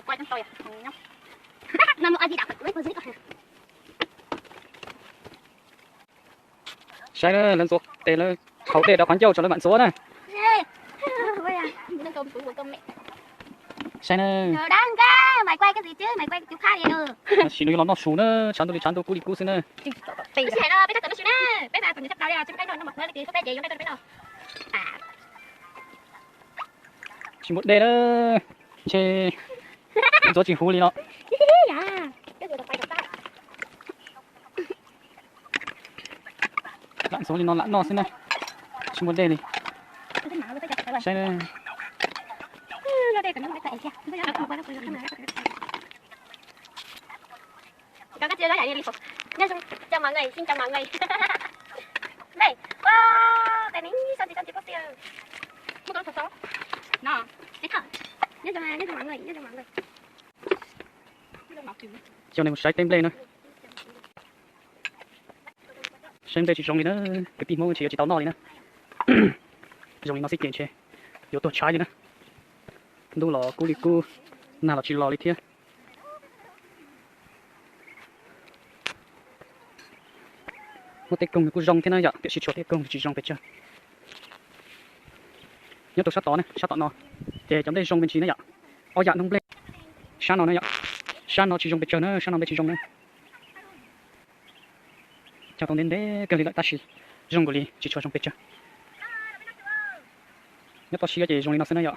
quay trong tôi à. Nam mô A Di Đà Phật. Lấy con dưới con. Sai nữa lần số để là khẩu để đó khoản dầu cho nó bạn số này. Bây giờ nâng cơm của cơm mẹ. Sai nữa. Trời đang ca, mày quay cái gì chứ? Mày quay chú khác đi nữa. Chỉ nói nó xuống nữa, chán tôi cú đi cú xin nữa. Bây giờ nó bây giờ nó xuống nè. Bây giờ phần sắp đau đi à, chúng cái nó mặc nó cái số cái gì trong đây đâu. À. Chỉ một đề đó. Chê. Rồi chỉ hú đi nó. Dạ. Cái gì đâu quay được ta. Lặn xuống đi nó xin này. Chỉ một đề đi. Sai nữa. Nó đây còn nó phải chạy bây giờ nó quay nó có cái chưa đó lại đi phục nhớ chào mọi người, xin chào mọi người. Đây wow tại mình sao chị có tiền mua con thật sống nó thấy không nhớ cho mọi người Cho này một sai tem lên nữa. Xem đây chỉ trong này nữa cái tìm mua chỉ tao nói nữa. Dùng nó sẽ kiện chơi yếu tố trái nữa. Đâu là cú đi cú nào là chỉ lò đi thiệt. Một tay công cú rong thế này vậy, để chỉ cho tay công chỉ rong phải chưa? Nhớ tôi sát tỏ nó, để chấm đây rong bên chỉ này vậy. Ở dạng nông lên, san nó này vậy, san nó chỉ rong phải chưa nữa, san nó bên chỉ rong nữa. Chào tông đến đấy, cần lại ta chỉ rong của đi, chỉ cho rong phải chưa? Nhớ tôi chỉ cái rong nó sẽ này vậy.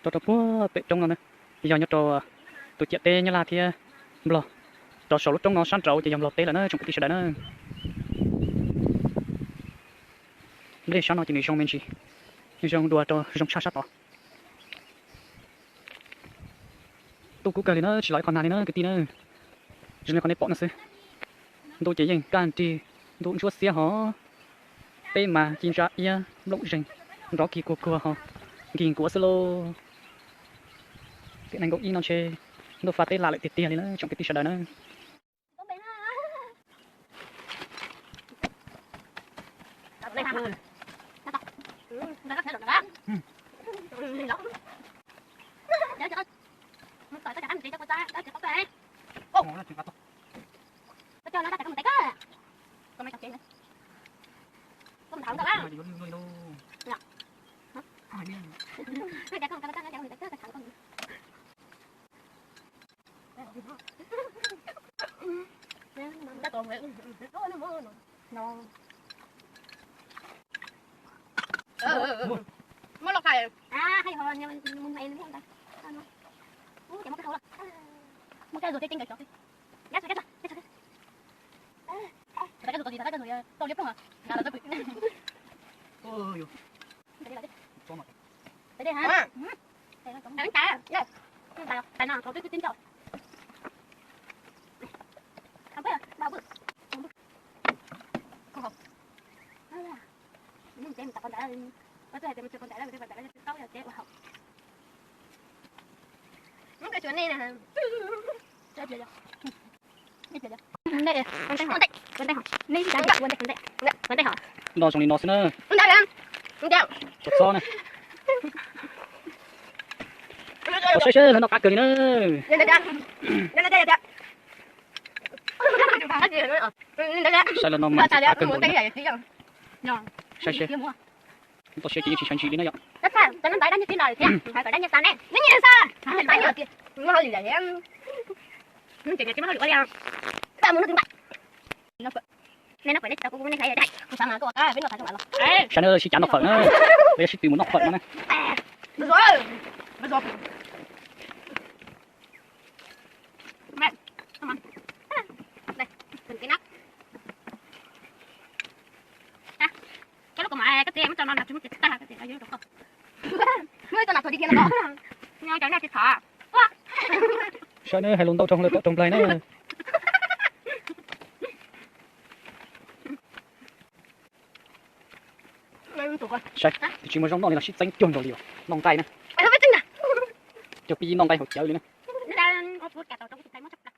Tôi bố bị trong nó nè, giờ nhớ tôi chạy tê như là thì blo, tôi số lúc trong nó san trâu thì dòng lọt tê là nó trong cái tí sợi nữa, đây sao nó chỉ trong bên chỉ, trong đùa tôi trong sát đó, tôi cũng cười thì nó chỉ nói con nào thì nó cái tí nữa, rồi con này bỏ nó xí, tôi chỉ dành can thì tôi cũng chúa xía họ, tê mà chính ra ia lộng rình, đó kỳ của họ, kỳ của solo cái này cũng in nó chơi nó phá tê là lại tiền đi nữa trong cái tí sợi đó nữa mới lọc thầy à hay hồi nhưng mình mày nó không ta muốn chạy một cái thầu rồi một cái rồi cái tinh cái chó ghét rồi cái rồi gì cái rồi tao liếc không hả nào là tôi bị ôi tới đây hả đánh cá tại nào có cái tin chậu không biết à bao bự không mình xem tập con đã có thể mình con đã là tao giờ chế vào học những cái chuyện này nè chơi chơi đây con đây hả ní cái con đây hả nó trong này nó xin nữa con đây không chốt so này có chơi nó cá cười nữa sai là nó mà cá cười sai tôi sẽ chỉ change đi nữa vậy tất cả tao nói đánh như thế nào thì phải đánh như sao nè đánh như sao đánh như kia nó hơi gì vậy em chỉ nghe cái nó hơi được đâu tao muốn nó tiếng bậy nó nên nó phải đánh tao cũng nên thấy đây sao mà có cái biết nó phải không bạn sai nữa chỉ chán nó phở nữa bây giờ chỉ tìm muốn nó phở nữa này được rồi mẹ come on đây từng cái nắp cái lúc mà cái tiền cho nó là chúng ta cái tiền ở dưới được không ngươi tao làm thôi đi kia nó đó nhau chẳng ra thì thả sai nữa hay luôn tao trong play nữa sai chỉ mới trong đó là shit xanh chôn rồi liều nòng tay nè mày không biết tính nè cho pi nòng tay hột chơi nữa nó đang có phút cả tàu trong cái tay mất chắc